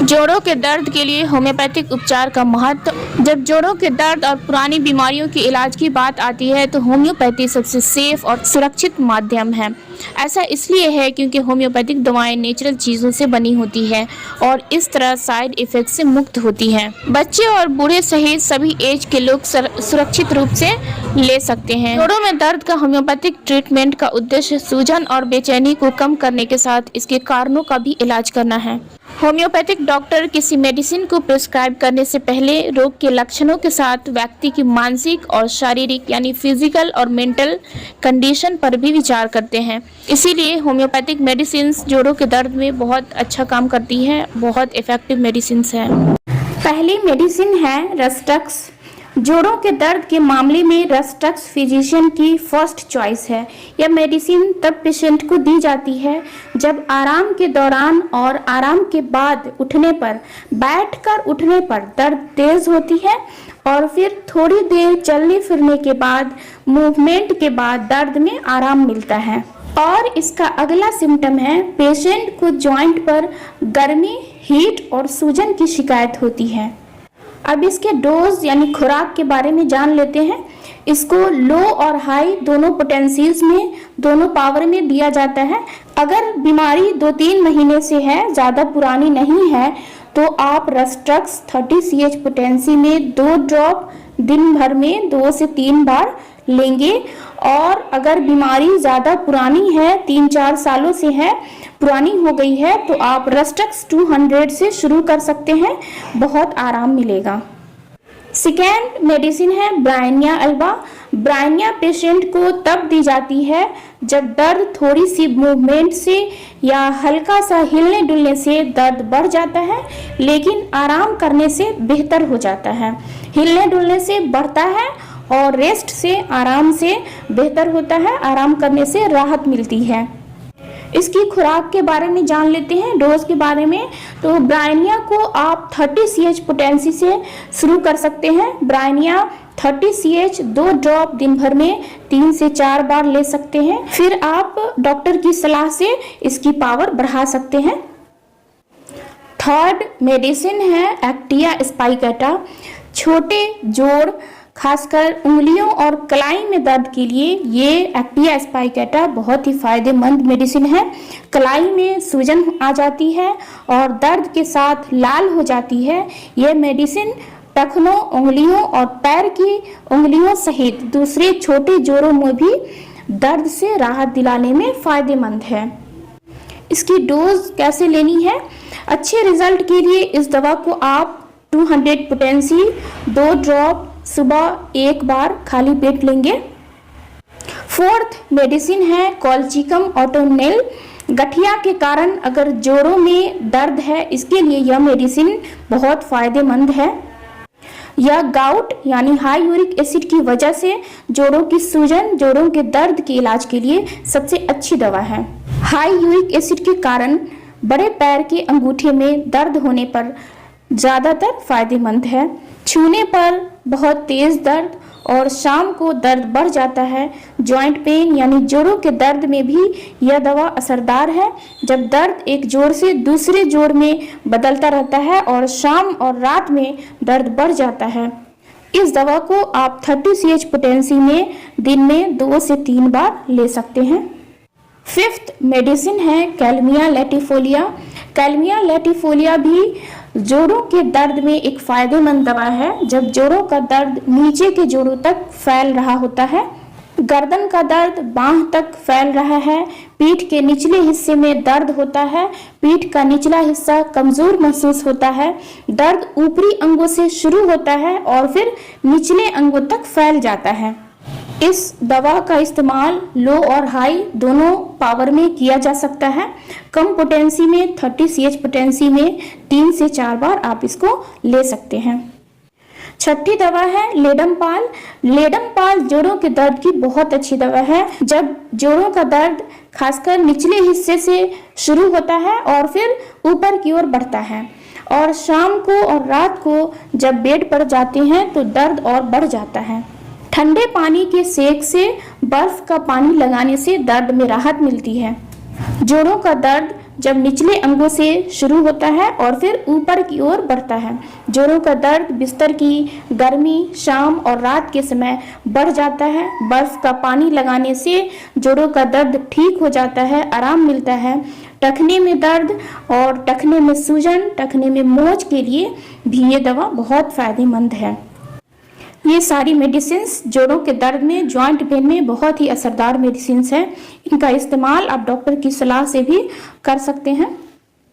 जोड़ों के दर्द के लिए होम्योपैथिक उपचार का महत्व। जब जोड़ों के दर्द और पुरानी बीमारियों के इलाज की बात आती है तो होम्योपैथी सबसे सेफ और सुरक्षित माध्यम है। ऐसा इसलिए है क्योंकि होम्योपैथिक दवाएं नेचुरल चीज़ों से बनी होती हैं और इस तरह साइड इफ़ेक्ट से मुक्त होती हैं। बच्चे और बूढ़े सहित सभी एज के लोग सुरक्षित रूप से ले सकते हैं। जोड़ों में दर्द का होम्योपैथिक ट्रीटमेंट का उद्देश्य सूजन और बेचैनी को कम करने के साथ इसके कारणों का भी इलाज करना है। होम्योपैथिक डॉक्टर किसी मेडिसिन को प्रिस्क्राइब करने से पहले रोग के लक्षणों के साथ व्यक्ति की मानसिक और शारीरिक यानी फिजिकल और मेंटल कंडीशन पर भी विचार करते हैं। इसीलिए होम्योपैथिक मेडिसिन जोड़ों के दर्द में बहुत अच्छा काम करती है, बहुत इफेक्टिव मेडिसिन है। पहली मेडिसिन है रस्टक्स। जोड़ों के दर्द के मामले में रस्टक्स फिजिशियन की फर्स्ट चॉइस है। यह मेडिसिन तब पेशेंट को दी जाती है जब आराम के दौरान और आराम के बाद उठने पर, बैठकर उठने पर दर्द तेज होती है और फिर थोड़ी देर चलने फिरने के बाद, मूवमेंट के बाद दर्द में आराम मिलता है। और इसका अगला सिम्टम है पेशेंट को जॉइंट पर गर्मी, हीट और सूजन की शिकायत होती है। अब इसके डोज यानी खुराक के बारे में जान लेते हैं। इसको लो और हाई दोनों पोटेंशियल्स में, दोनों पावर में दिया जाता है। अगर बीमारी 2-3 महीने से है, ज़्यादा पुरानी नहीं है, तो आप रस्टक्स 30 CH पोटेंसी में 2 ड्रॉप दिन भर में 2 से 3 बार लेंगे। और अगर बीमारी ज़्यादा पुरानी है, 3-4 सालों से है, पुरानी हो गई है, तो आप रस्टक्स 200 से शुरू कर सकते हैं, बहुत आराम मिलेगा। सेकेंड मेडिसिन है ब्रायनिया अल्बा। ब्रायनिया पेशेंट को तब दी जाती है जब दर्द थोड़ी सी मूवमेंट से या हल्का सा हिलने डुलने से दर्द बढ़ जाता है, लेकिन आराम करने से बेहतर हो जाता है। हिलने डुलने से बढ़ता है और रेस्ट से, आराम से बेहतर होता है, आराम करने से राहत मिलती है। इसकी खुराक के बारे में जान लेते हैं, डोज के बारे में। तो ब्रायनिया को आप 30 CH पोटेंसी से शुरू कर सकते हैं। ब्रायनिया 30 CH 2 ड्रॉप दिन भर में 3 से 4 बार ले सकते हैं। फिर आप डॉक्टर की सलाह से इसकी पावर बढ़ा सकते हैं। थर्ड मेडिसिन है एक्टिया स्पाइकेटा। छोटे जोड़, खासकर उंगलियों और कलाई में दर्द के लिए ये एक्टिया स्पाइकेटा बहुत ही फायदेमंद मेडिसिन है। कलाई में सूजन आ जाती है और दर्द के साथ लाल हो जाती है। यह मेडिसिन टखनों, उंगलियों और पैर की उंगलियों सहित दूसरे छोटे जोड़ों में भी दर्द से राहत दिलाने में फायदेमंद है। इसकी डोज कैसे लेनी है? अच्छे रिजल्ट के लिए इस दवा को आप 200 पोटेंसी 2 ड्रॉप सुबह 1 बार खाली पेट लेंगे। फोर्थ मेडिसिन है कॉल्चिकम ऑटोनेल। गठिया के कारण अगर जोड़ों में दर्द है, इसके लिए यह मेडिसिन बहुत फायदेमंद है। यह गाउट यानी हाई यूरिक एसिड की वजह से जोड़ों की सूजन, जोड़ों के दर्द के इलाज के लिए सबसे अच्छी दवा है। हाई यूरिक एसिड के कारण बड़े पैर के अंगूठे में दर्द होने पर ज़्यादातर फायदेमंद है। छूने पर बहुत तेज दर्द और शाम को दर्द बढ़ जाता है। जॉइंट पेन यानी जोड़ों के दर्द में भी यह दवा असरदार है। जब दर्द एक जोड़ से दूसरे जोड़ में बदलता रहता है और शाम और रात में दर्द बढ़ जाता है, इस दवा को आप 30 CH पोटेंसी में दिन में 2 से 3 बार ले सकते हैं। फिफ्थ मेडिसिन है कैल्मिया लैटिफोलिया। कैल्मिया लैटिफोलिया भी जोड़ों के दर्द में एक फायदेमंद दवा है। जब जोड़ों का दर्द नीचे के जोड़ों तक फैल रहा होता है, गर्दन का दर्द बांह तक फैल रहा है, पीठ के निचले हिस्से में दर्द होता है, पीठ का निचला हिस्सा कमजोर महसूस होता है, दर्द ऊपरी अंगों से शुरू होता है और फिर निचले अंगों तक फैल जाता है, इस दवा का इस्तेमाल लो और हाई दोनों पावर में किया जा सकता है। कम पोटेंसी में 30 CH पोटेंसी में 3 से 4 बार आप इसको ले सकते हैं। छठी दवा है लेडमपाल। लेडमपाल जोड़ों के दर्द की बहुत अच्छी दवा है। जब जोड़ों का दर्द खासकर निचले हिस्से से शुरू होता है और फिर ऊपर की ओर बढ़ता है और शाम को और रात को जब बेड पर जाते हैं तो दर्द और बढ़ जाता है। ठंडे पानी के सेक से, बर्फ का पानी लगाने से दर्द में राहत मिलती है। जोड़ों का दर्द जब निचले अंगों से शुरू होता है और फिर ऊपर की ओर बढ़ता है। जोड़ों का दर्द बिस्तर की गर्मी शाम और रात के समय बढ़ जाता है। बर्फ का पानी लगाने से जोड़ों का दर्द ठीक हो जाता है, आराम मिलता है। टखने में दर्द और टखने में सूजन, टखने में मोच के लिए भी ये दवा बहुत फायदेमंद है। ये सारी मेडिसिन्स जोड़ों के दर्द में, जॉइंट पेन में बहुत ही असरदार मेडिसिन्स हैं। इनका इस्तेमाल आप डॉक्टर की सलाह से भी कर सकते हैं।